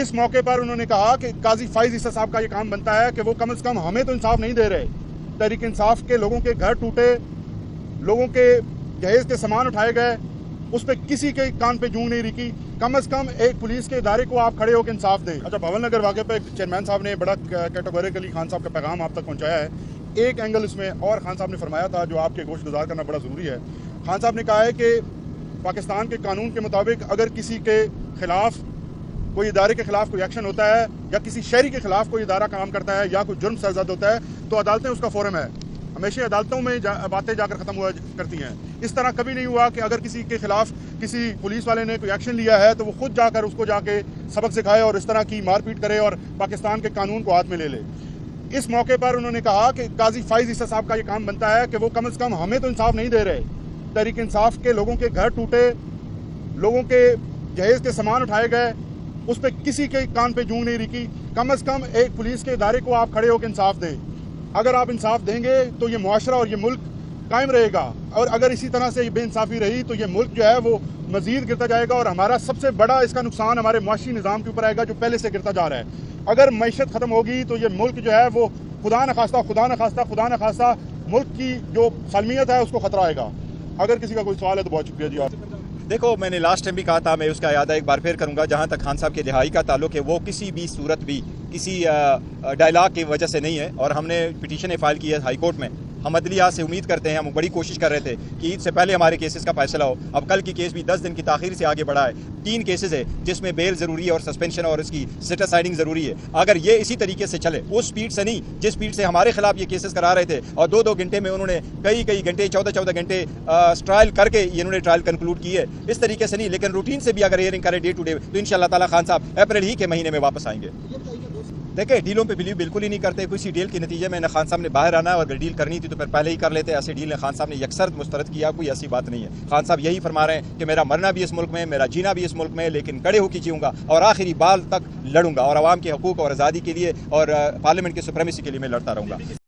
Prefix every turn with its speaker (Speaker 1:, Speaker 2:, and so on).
Speaker 1: اس موقع پر انہوں نے کہا کہ قاضی فائز عیسیٰ صاحب کا یہ کام بنتا ہے کہ وہ کم از کم ہمیں تو انصاف نہیں دے رہے. تحریک انصاف کے لوگوں کے گھر ٹوٹے، لوگوں کے جہیز کے سامان اٹھائے گئے، اس پہ کسی کے کان پہ جوں نہیں رکی. کم از کم ایک پولیس کے ادارے کو آپ کھڑے ہو کے انصاف دیں. اچھا، بھون نگر واقعے پہ چیئرمین صاحب نے بڑا کیٹیگوریکلی خان صاحب کا پیغام آپ تک پہنچایا ہے. ایک اینگل اس میں اور خان صاحب نے فرمایا تھا جو آپ کے گوش گزار کرنا بڑا ضروری ہے. خان صاحب نے کہا ہے کہ پاکستان کے قانون کے مطابق اگر کسی کے خلاف کوئی ادارے کے خلاف کوئی ایکشن ہوتا ہے یا کسی شہری کے خلاف کوئی ادارہ کام کرتا ہے یا کوئی جرم سرزد ہوتا ہے تو عدالتیں اس کا فورم ہے. ہمیشہ عدالتوں میں باتیں جا کر ختم ہوا کرتی ہیں. اس طرح کبھی نہیں ہوا کہ اگر کسی کے خلاف کسی پولیس والے نے کوئی ایکشن لیا ہے تو وہ خود جا کر اس کو جا کے سبق سکھائے اور اس طرح کی مار پیٹ کرے اور پاکستان کے قانون کو ہاتھ میں لے لے. اس موقع پر انہوں نے کہا کہ قاضی فائز عیسیٰ صاحب کا یہ کام بنتا ہے کہ وہ کم از کم ہمیں تو انصاف نہیں دے رہے. تحریک انصاف کے لوگوں کے گھر ٹوٹے، لوگوں کے جہیز کے سامان اٹھائے گئے، اس پہ کسی کے کان پہ جوں نہیں رکی. کم از کم ایک پولیس کے ادارے کو آپ کھڑے ہو کے انصاف دیں. اگر آپ انصاف دیں گے تو یہ معاشرہ اور یہ ملک قائم رہے گا، اور اگر اسی طرح سے بے انصافی رہی تو یہ ملک جو ہے وہ مزید گرتا جائے گا اور ہمارا سب سے بڑا اس کا نقصان ہمارے معاشی نظام کے اوپر آئے گا جو پہلے سے گرتا جا رہا ہے. اگر معیشت ختم ہوگی تو یہ ملک جو ہے وہ خدا نخواستہ ملک کی جو سالمیت ہے اس کو خطرہ آئے گا. اگر کسی کا کوئی سوال ہے تو بہت شکریہ جی. آپ
Speaker 2: دیکھو، میں نے لاسٹ ٹائم بھی کہا تھا، میں اس کا اعادہ ایک بار پھر کروں گا. جہاں تک خان صاحب کے رہائی کا تعلق ہے، وہ کسی بھی صورت بھی کسی ڈائلاگ کی وجہ سے نہیں ہے، اور ہم نے پٹیشن فائل کی ہے ہائی کورٹ میں. ہم عدلیہ سے امید کرتے ہیں، ہم بڑی کوشش کر رہے تھے کہ عید سے پہلے ہمارے کیسز کا فیصلہ ہو. اب کل کی کیس بھی 10 دن کی تاخیر سے آگے بڑھا ہے. 3 کیسز ہے جس میں بیل ضروری ہے اور سسپینشن اور اس کی اسٹیٹس سائڈنگ ضروری ہے. اگر یہ اسی طریقے سے چلے، اس سپیڈ سے نہیں جس سپیڈ سے ہمارے خلاف یہ کیسز کرا رہے تھے، اور 2 گھنٹے میں انہوں نے کئی گھنٹے 14 گھنٹے ٹرائل کر کے انہوں نے ٹرائل کنکلوڈ کی ہے. اس طریقے سے نہیں، لیکن روٹین سے بھی اگر ہیئرنگ کرے ڈے ٹو ڈے تو انشاءاللہ تعالی خان صاحب اپریل ہی کے مہینے میں واپس آئیں گے. دیکھیں، ڈیلوں پہ بلیو بالکل ہی نہیں کرتے. کسی ڈیل کے نتیجے میں خان صاحب نے باہر آنا ہے، اور اگر ڈیل کرنی تھی تو پھر پہلے ہی کر لیتے. ایسے ڈیل خان صاحب نے یکسر مسترد کیا، کوئی ایسی بات نہیں ہے. خان صاحب یہی فرما رہے ہیں کہ میرا مرنا بھی اس ملک میں، میرا جینا بھی اس ملک میں، لیکن کڑے ہو کے جیوں گا اور آخری بال تک لڑوں گا، اور عوام کے حقوق اور آزادی کے لیے اور پارلیمنٹ کی سپریمیسی کے لیے میں لڑتا رہوں گا.